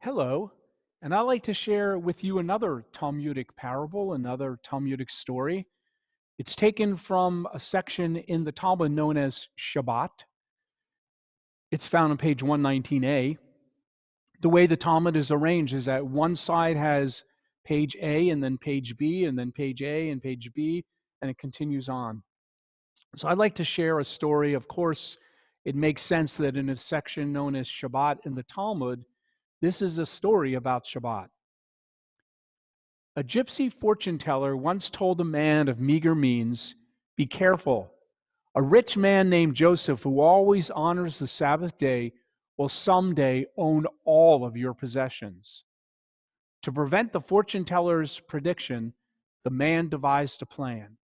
Hello, and I'd like to share with you another Talmudic parable, another Talmudic story. It's taken from a section in the Talmud known as Shabbat. It's found on page 119a. The way the Talmud is arranged is that one side has page A and then page B and then page A and page B, and it continues on. So I'd like to share a story. Of course, it makes sense that in a section known as Shabbat in the Talmud, this is a story about Shabbat. A gypsy fortune teller once told a man of meager means, "Be careful. A rich man named Joseph, who always honors the Sabbath day, will someday own all of your possessions." To prevent the fortune teller's prediction, the man devised a plan.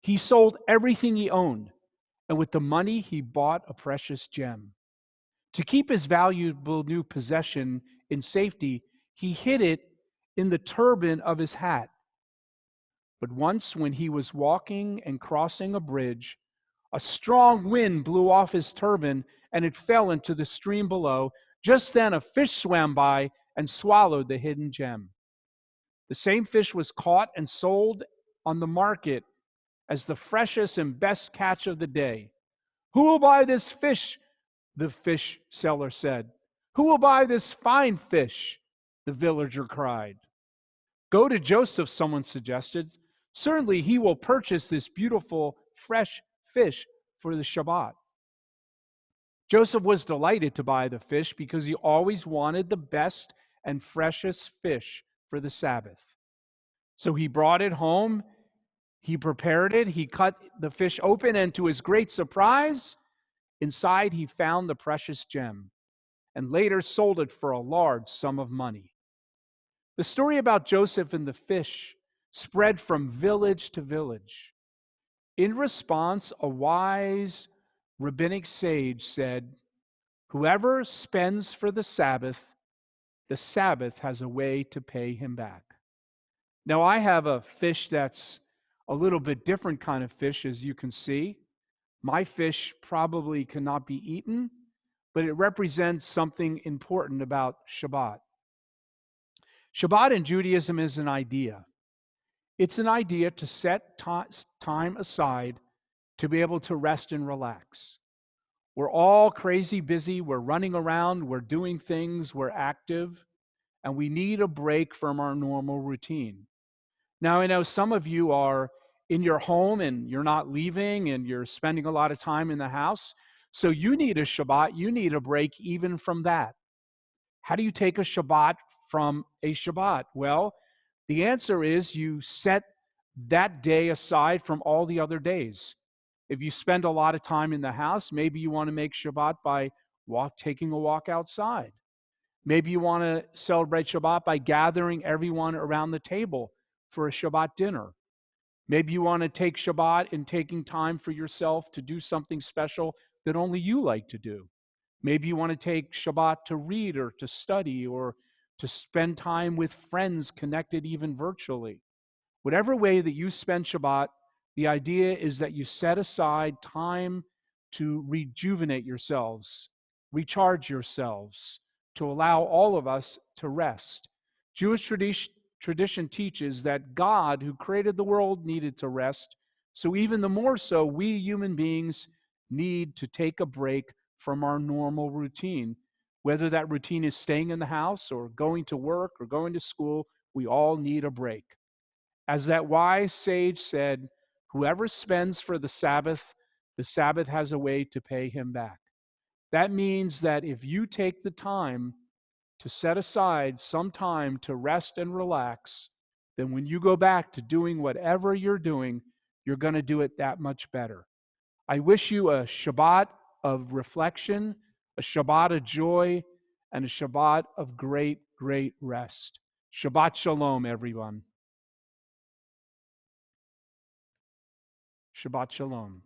He sold everything he owned, and with the money, he bought a precious gem. To keep his valuable new possession in safety, he hid it in the turban of his hat. But once, when he was walking and crossing a bridge, a strong wind blew off his turban and it fell into the stream below. Just then, a fish swam by and swallowed the hidden gem. The same fish was caught and sold on the market as the freshest and best catch of the day. "Who will buy this fish?" the fish seller said. "Who will buy this fine fish?" the villager cried. "Go to Joseph," someone suggested. "Certainly he will purchase this beautiful, fresh fish for the Shabbat." Joseph was delighted to buy the fish because he always wanted the best and freshest fish for the Sabbath. So he brought it home, he prepared it, he cut the fish open, and to his great surprise, inside he found the precious gem and later sold it for a large sum of money. The story about Joseph and the fish spread from village to village. In response, a wise rabbinic sage said, "Whoever spends for the Sabbath has a way to pay him back." Now, I have a fish that's a little bit different kind of fish, as you can see. My fish probably cannot be eaten, but it represents something important about Shabbat. Shabbat in Judaism is an idea. It's an idea to set time aside to be able to rest and relax. We're all crazy busy. We're running around. We're doing things. We're active. And we need a break from our normal routine. Now, I know some of you are in your home and you're not leaving and you're spending a lot of time in the house. So you need a Shabbat. You need a break even from that. How do you take a Shabbat from a Shabbat? Well, the answer is you set that day aside from all the other days. If you spend a lot of time in the house, maybe you want to make Shabbat by taking a walk outside. Maybe you want to celebrate Shabbat by gathering everyone around the table for a Shabbat dinner. Maybe you want to take Shabbat and taking time for yourself to do something special that only you like to do. Maybe you want to take Shabbat to read or to study or to spend time with friends connected even virtually. Whatever way that you spend Shabbat, the idea is that you set aside time to rejuvenate yourselves, recharge yourselves, to allow all of us to rest. Jewish tradition teaches that God, who created the world, needed to rest. So even the more so, we human beings need to take a break from our normal routine. Whether that routine is staying in the house or going to work or going to school, we all need a break. As that wise sage said, "Whoever spends for the Sabbath has a way to pay him back." That means that if you take the time to set aside some time to rest and relax, then when you go back to doing whatever you're doing, you're going to do it that much better. I wish you a Shabbat of reflection, a Shabbat of joy, and a Shabbat of great, great rest. Shabbat Shalom, everyone. Shabbat Shalom.